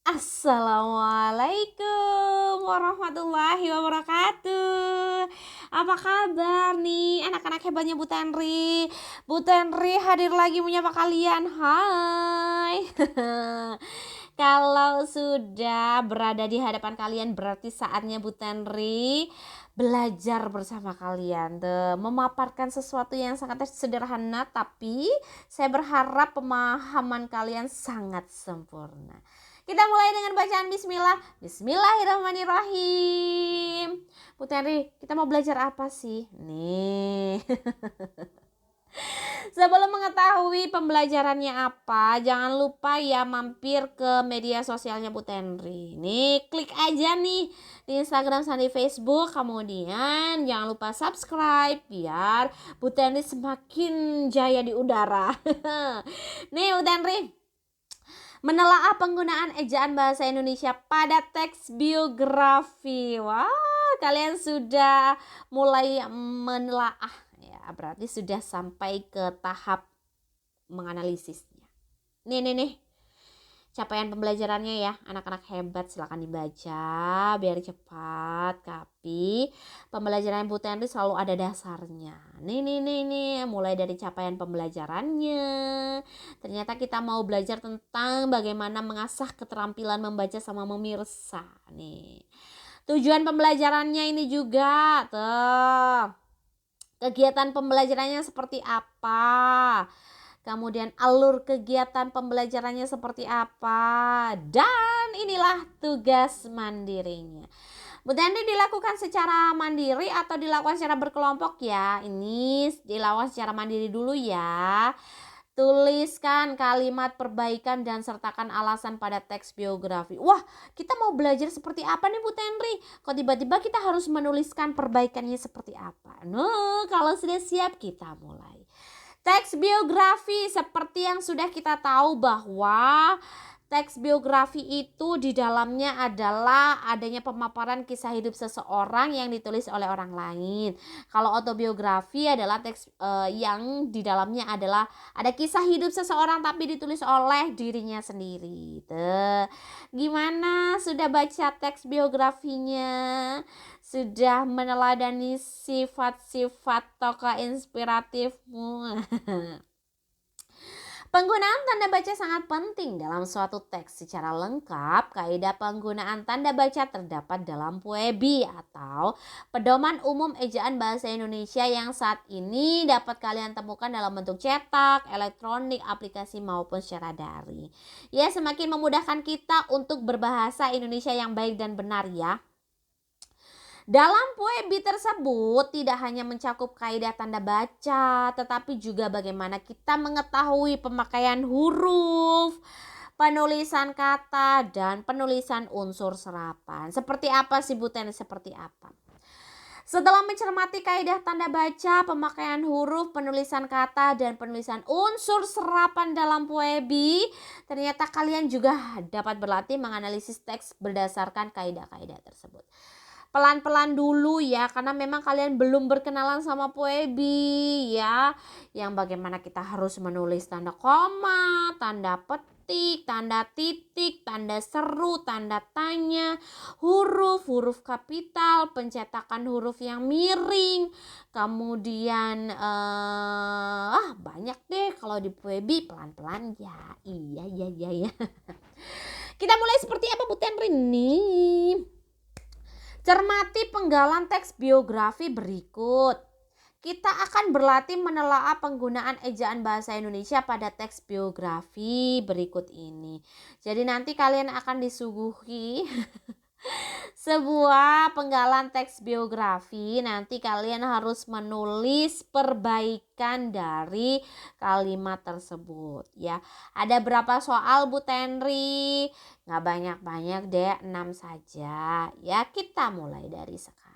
Assalamualaikum warahmatullahi wabarakatuh. Apa kabar nih anak-anak hebatnya Bu Tenri? Bu Tenri hadir lagi menyapa kalian. Hai. Kalau sudah berada di hadapan kalian berarti saatnya Bu Tenri belajar bersama kalian tuh, memaparkan sesuatu yang sangat sederhana tapi saya berharap pemahaman kalian sangat sempurna. Kita mulai dengan bacaan bismillah. Bismillahirrahmanirrahim. Bu Tenri, kita mau belajar apa sih? Nih. Sebelum mengetahui pembelajarannya apa, jangan lupa ya mampir ke media sosialnya Bu Tenri. Nih, klik aja nih di Instagram sama di Facebook. Kemudian jangan lupa subscribe biar Bu Tenri semakin jaya di udara. Nih Bu Tenri, menelaah penggunaan ejaan bahasa Indonesia pada teks biografi. Wah, kalian sudah mulai menelaah ya, berarti sudah sampai ke tahap menganalisisnya. Nih. Capaian pembelajarannya ya, anak-anak hebat, silakan dibaca biar cepat. Tapi pembelajaran Bu Tenri selalu ada dasarnya. Nih, mulai dari capaian pembelajarannya. Ternyata kita mau belajar tentang bagaimana mengasah keterampilan membaca sama memirsa. Nih, tujuan pembelajarannya ini juga tuh. Kegiatan pembelajarannya seperti apa? Kemudian alur kegiatan pembelajarannya seperti apa, dan inilah tugas mandirinya. Bu Tenri dilakukan secara mandiri atau dilakukan secara berkelompok ya? Ini dilakukan secara mandiri dulu ya. Tuliskan kalimat perbaikan dan sertakan alasan pada teks biografi. Wah, kita mau belajar seperti apa nih Bu Tenri? Kok tiba-tiba kita harus menuliskan perbaikannya seperti apa? Nah, kalau sudah siap kita mulai. Teks biografi seperti yang sudah kita tahu bahwa teks biografi itu di dalamnya adalah adanya pemaparan kisah hidup seseorang yang ditulis oleh orang lain. Kalau autobiografi adalah teks yang di dalamnya adalah ada kisah hidup seseorang tapi ditulis oleh dirinya sendiri. Tuh. Gimana, sudah baca teks biografinya? Sudah meneladani sifat-sifat tokoh inspiratifmu? Penggunaan tanda baca sangat penting dalam suatu teks. Secara lengkap, kaidah penggunaan tanda baca terdapat dalam PUEBI atau Pedoman Umum Ejaan Bahasa Indonesia yang saat ini dapat kalian temukan dalam bentuk cetak, elektronik, aplikasi maupun secara daring. Ya, semakin memudahkan kita untuk berbahasa Indonesia yang baik dan benar ya. Dalam PUEBI tersebut tidak hanya mencakup kaidah tanda baca, tetapi juga bagaimana kita mengetahui pemakaian huruf, penulisan kata, dan penulisan unsur serapan. Seperti apa sih Bu Tenri? Seperti apa? Setelah mencermati kaidah tanda baca, pemakaian huruf, penulisan kata, dan penulisan unsur serapan dalam PUEBI, ternyata kalian juga dapat berlatih menganalisis teks berdasarkan kaidah-kaidah tersebut. Pelan-pelan dulu ya, karena memang kalian belum berkenalan sama PUEBI ya. Yang bagaimana kita harus menulis tanda koma, tanda petik, tanda titik, tanda seru, tanda tanya, huruf kapital, pencetakan huruf yang miring. Kemudian banyak deh kalau di PUEBI, pelan-pelan ya. Iya. Kita mulai seperti apa Bu Tenri nih? Cermati penggalan teks biografi berikut. Kita akan berlatih menelaah penggunaan ejaan bahasa Indonesia pada teks biografi berikut ini. Jadi nanti kalian akan disuguhi sebuah penggalan teks biografi. Nanti kalian harus menulis perbaikan dari kalimat tersebut ya. Ada berapa soal Bu Tenri? Nggak banyak-banyak deh, 6 saja ya. Kita mulai dari sekarang.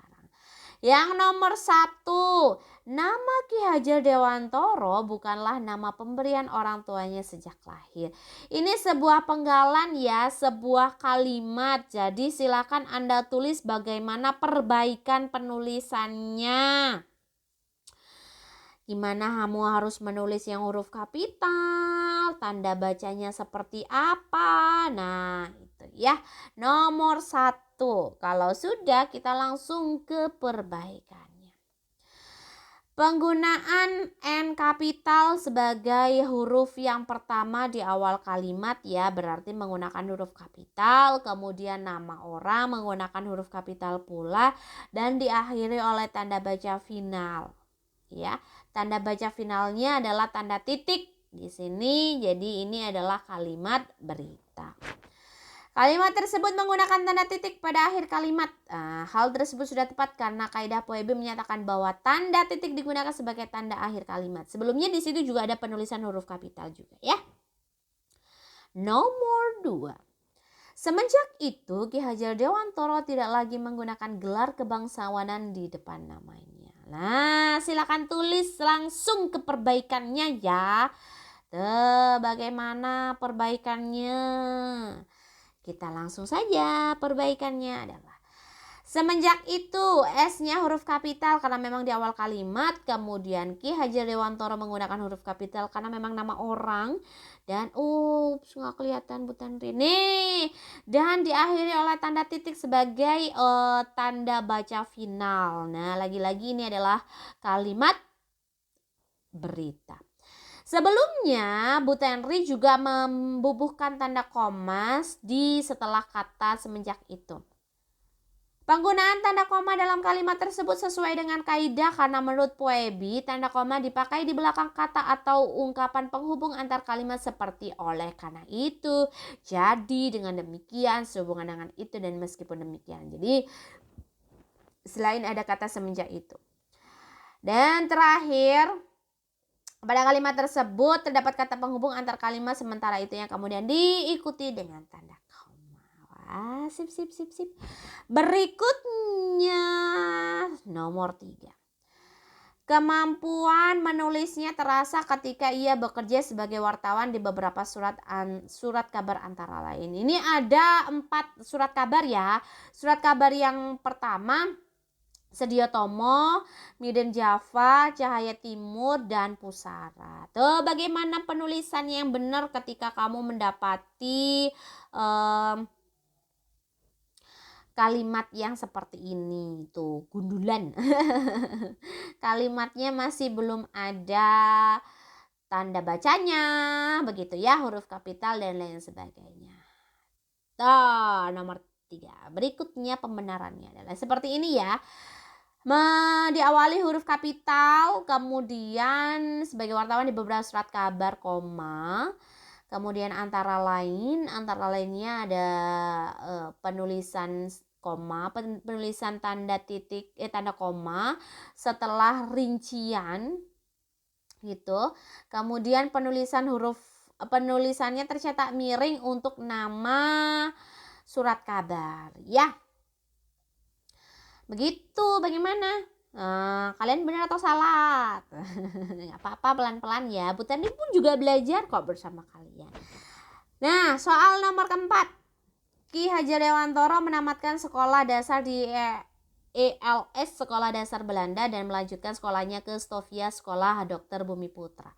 Yang nomor 1, nama Ki Hajar Dewantoro bukanlah nama pemberian orang tuanya sejak lahir. Ini sebuah penggalan ya, sebuah kalimat. Jadi silakan Anda tulis bagaimana perbaikan penulisannya. Gimana kamu harus menulis yang huruf kapital, tanda bacanya seperti apa. Nah, itu ya. Nomor 1. Kalau sudah, kita langsung ke perbaikannya. Penggunaan N kapital sebagai huruf yang pertama di awal kalimat ya, berarti menggunakan huruf kapital, kemudian nama orang menggunakan huruf kapital pula, dan diakhiri oleh tanda baca final. Ya, tanda baca finalnya adalah tanda titik di sini, jadi ini adalah kalimat berita. Kalimat tersebut menggunakan tanda titik pada akhir kalimat. Hal tersebut sudah tepat karena kaidah Poebi menyatakan bahwa tanda titik digunakan sebagai tanda akhir kalimat. Sebelumnya di situ juga ada penulisan huruf kapital juga ya. Nomor 2. Semenjak itu Ki Hajar Dewantoro tidak lagi menggunakan gelar kebangsawanan di depan namanya. Nah, silakan tulis langsung ke perbaikannya ya. Bagaimana perbaikannya? Kita langsung saja, perbaikannya adalah semenjak itu S-nya huruf kapital karena memang di awal kalimat, kemudian Ki Hajar Dewantoro menggunakan huruf kapital karena memang nama orang, dan nggak kelihatan Bu Tanri nih, dan diakhiri oleh tanda titik sebagai tanda baca final. Nah, lagi-lagi ini adalah kalimat berita. Sebelumnya Bu Tenri juga membubuhkan tanda koma di setelah kata semenjak itu. Penggunaan tanda koma dalam kalimat tersebut sesuai dengan kaidah karena menurut Poebi tanda koma dipakai di belakang kata atau ungkapan penghubung antar kalimat seperti oleh karena itu, jadi, dengan demikian, sehubungan dengan itu, dan meskipun demikian. Jadi selain ada kata semenjak itu. Dan terakhir, pada kalimat tersebut terdapat kata penghubung antar kalimat sementara itu yang kemudian diikuti dengan tanda koma. Wah, sip. Berikutnya nomor 3. Kemampuan menulisnya terasa ketika ia bekerja sebagai wartawan di beberapa surat kabar antara lain. Ini ada 4 surat kabar ya. Surat kabar yang pertama Sedio Tomo, Miden Java, Cahaya Timur, dan Pusara. Tuh bagaimana penulisannya yang benar ketika kamu mendapati kalimat yang seperti ini. Tuh, gundulan. Kalimatnya masih belum ada tanda bacanya, begitu ya, huruf kapital dan lain sebagainya. Tuh, nomor 3. Berikutnya pembenarannya adalah seperti ini ya. Diawali huruf kapital, kemudian sebagai wartawan di beberapa surat kabar, koma, kemudian antara lainnya ada penulisan koma, penulisan tanda titik, tanda koma setelah rincian gitu, kemudian penulisannya tercetak miring untuk nama surat kabar ya. Begitu, bagaimana? Kalian benar atau salah? Gak apa-apa, pelan-pelan ya. Bu Tani pun juga belajar kok bersama kalian. Nah, soal nomor 4. Ki Hajar Dewantoro menamatkan sekolah dasar di ELS Sekolah Dasar Belanda dan melanjutkan sekolahnya ke Stovia Sekolah Dr. Bumi Putra.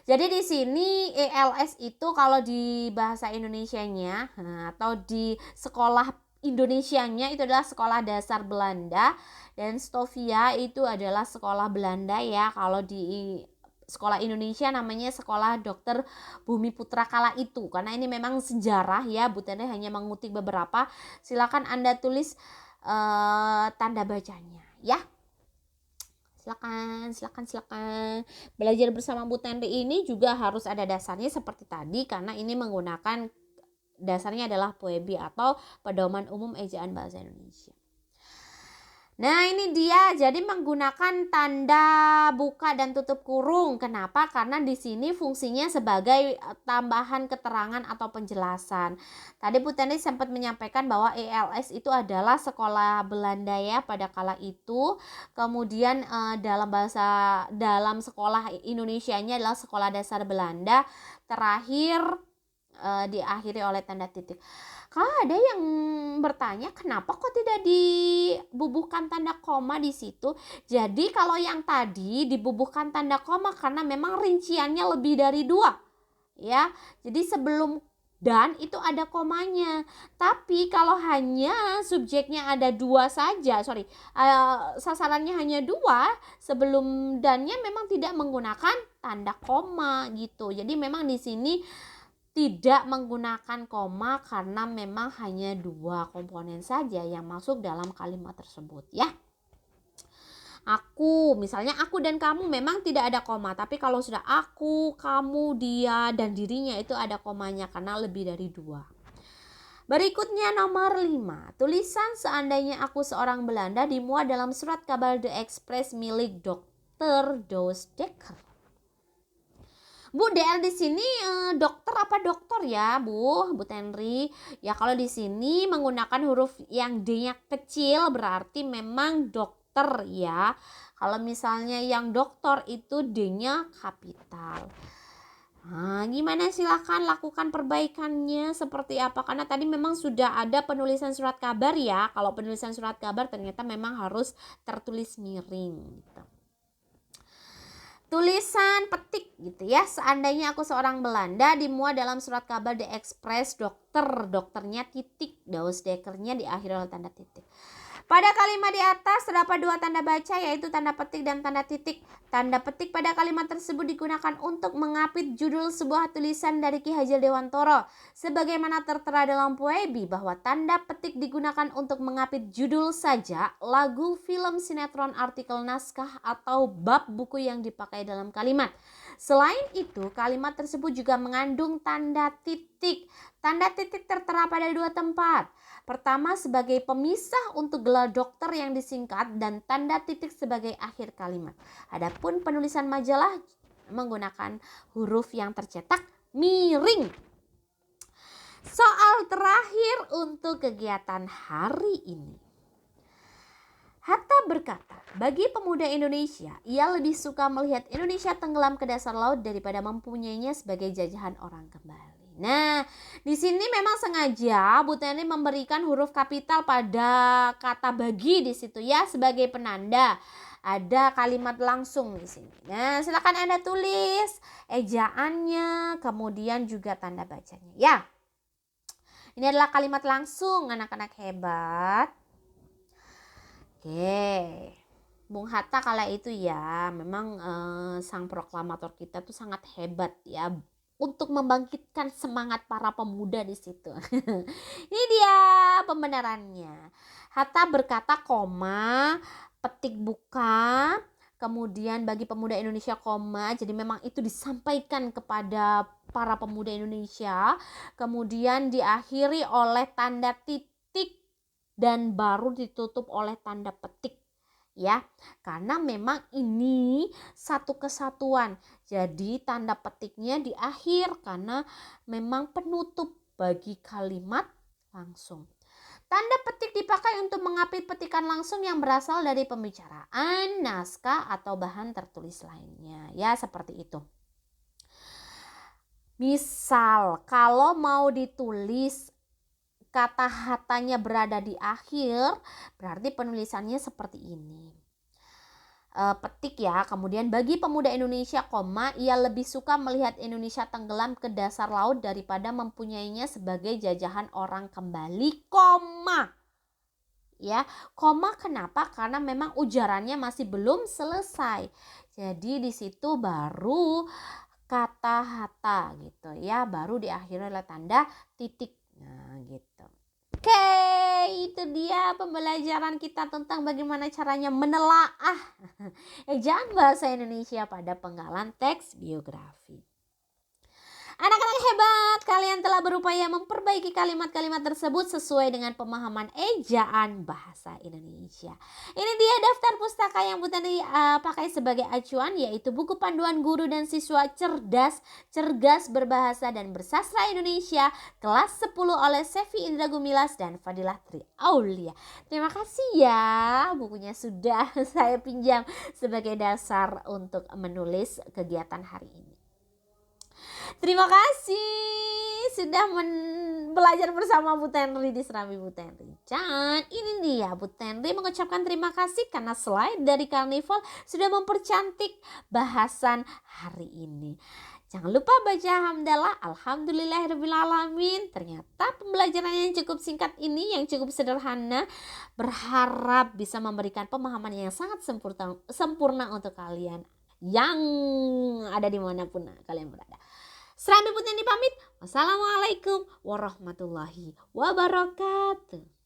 Jadi di sini ELS itu kalau di bahasa Indonesianya atau di sekolah Indonesianya itu adalah sekolah dasar Belanda, dan Stovia itu adalah sekolah Belanda ya. Kalau di sekolah Indonesia namanya Sekolah Dr. Bumi Putra kala itu. Karena ini memang sejarah ya, Bu Tene hanya mengutip beberapa. Silakan Anda tulis tanda bacanya ya. Silakan. Belajar bersama Bu Tene ini juga harus ada dasarnya seperti tadi, karena ini menggunakan dasarnya adalah Poebi atau Pedoman Umum Ejaan Bahasa Indonesia. Nah, ini dia, jadi menggunakan tanda buka dan tutup kurung. Kenapa? Karena di sini fungsinya sebagai tambahan keterangan atau penjelasan. Tadi Bu Teni sempat menyampaikan bahwa ELS itu adalah sekolah Belanda ya pada kala itu. Kemudian dalam sekolah Indonesianya adalah Sekolah Dasar Belanda. Terakhir diakhiri oleh tanda titik. Kalau ada yang bertanya kenapa kok tidak dibubuhkan tanda koma di situ? Jadi kalau yang tadi dibubuhkan tanda koma karena memang rinciannya lebih dari 2 ya. Jadi sebelum dan itu ada komanya. Tapi kalau hanya subjeknya ada 2 saja, sasarannya hanya 2, sebelum dannya memang tidak menggunakan tanda koma gitu. Jadi memang di sini tidak menggunakan koma karena memang hanya 2 komponen saja yang masuk dalam kalimat tersebut ya. Misalnya aku dan kamu memang tidak ada koma, tapi kalau sudah aku, kamu, dia, dan dirinya itu ada komanya karena lebih dari 2. Berikutnya nomor 5. Tulisan seandainya aku seorang Belanda dimuat dalam surat kabar De Express milik Dr. Doos Dekker. Bu, DR di sini dokter apa dokter ya, Bu Tenri? Ya kalau di sini menggunakan huruf yang D-nya kecil berarti memang dokter ya. Kalau misalnya yang dokter itu D-nya kapital. Nah, gimana, silakan lakukan perbaikannya seperti apa, karena tadi memang sudah ada penulisan surat kabar ya. Kalau penulisan surat kabar ternyata memang harus tertulis miring gitu. Tulisan petik gitu ya, seandainya aku seorang Belanda dimuat dalam surat kabar De Express dokternya titik, Doos Dekkernya diakhiri oleh tanda titik. Pada kalimat di atas terdapat 2 tanda baca, yaitu tanda petik dan tanda titik. Tanda petik pada kalimat tersebut digunakan untuk mengapit judul sebuah tulisan dari Ki Hajar Dewantara. Sebagaimana tertera dalam Puebi bahwa tanda petik digunakan untuk mengapit judul saja, lagu, film, sinetron, artikel, naskah, atau bab buku yang dipakai dalam kalimat. Selain itu, kalimat tersebut juga mengandung tanda titik. Tanda titik tertera pada 2 tempat. Pertama sebagai pemisah untuk gelar dokter yang disingkat dan tanda titik sebagai akhir kalimat. Adapun penulisan majalah menggunakan huruf yang tercetak miring. Soal terakhir untuk kegiatan hari ini. Hatta berkata, bagi pemuda Indonesia, ia lebih suka melihat Indonesia tenggelam ke dasar laut daripada mempunyainya sebagai jajahan orang kembali. Nah, di sini memang sengaja Bu Tenri memberikan huruf kapital pada kata bagi di situ ya sebagai penanda. Ada kalimat langsung di sini. Nah, silakan Anda tulis ejaannya, kemudian juga tanda bacanya ya. Ini adalah kalimat langsung, anak-anak hebat. Oke. Bung Hatta kala itu ya, memang sang proklamator kita tuh sangat hebat ya, untuk membangkitkan semangat para pemuda di situ. Ini dia pembenarannya. Hatta berkata koma, petik buka, kemudian bagi pemuda Indonesia koma. Jadi memang itu disampaikan kepada para pemuda Indonesia. Kemudian diakhiri oleh tanda titik dan baru ditutup oleh tanda petik. Ya, karena memang ini satu kesatuan. Jadi tanda petiknya di akhir karena memang penutup bagi kalimat langsung. Tanda petik dipakai untuk mengapit petikan langsung yang berasal dari pembicaraan, naskah atau bahan tertulis lainnya. Ya, seperti itu. Misal kalau mau ditulis kata hatanya berada di akhir, berarti penulisannya seperti ini. Petik ya, kemudian bagi pemuda Indonesia, koma, ia lebih suka melihat Indonesia tenggelam ke dasar laut daripada mempunyainya sebagai jajahan orang kembali, koma. Ya, koma kenapa? Karena memang ujarannya masih belum selesai. Jadi di situ baru kata hata gitu ya, baru diakhiri oleh tanda titik. Nah, gitu. Oke, itu dia pembelajaran kita tentang bagaimana caranya menelaah ejaan bahasa Indonesia pada penggalan teks biografi. Anak-anak hebat, kalian telah berupaya memperbaiki kalimat-kalimat tersebut sesuai dengan pemahaman ejaan bahasa Indonesia. Ini dia daftar pustaka yang Bu Tenri pakai sebagai acuan, yaitu buku panduan guru dan siswa cerdas berbahasa dan bersastra Indonesia kelas 10 oleh Sevi Indra Gumilas dan Fadilah Tri Aulia. Terima kasih ya, bukunya sudah saya pinjam sebagai dasar untuk menulis kegiatan hari ini. Terima kasih sudah belajar bersama Bu Tenri di Serambi Bu Tenri. Dan ini dia Bu Tenri mengucapkan terima kasih karena slide dari Karnival sudah mempercantik bahasan hari ini. Jangan lupa baca hamdalah, alhamdulillahirrabbilalamin. Ternyata pembelajaran yang cukup singkat ini, yang cukup sederhana, berharap bisa memberikan pemahaman yang sangat sempurna untuk kalian yang ada dimanapun kalian berada. Serambi Putri pamit. Wassalamualaikum warahmatullahi wabarakatuh.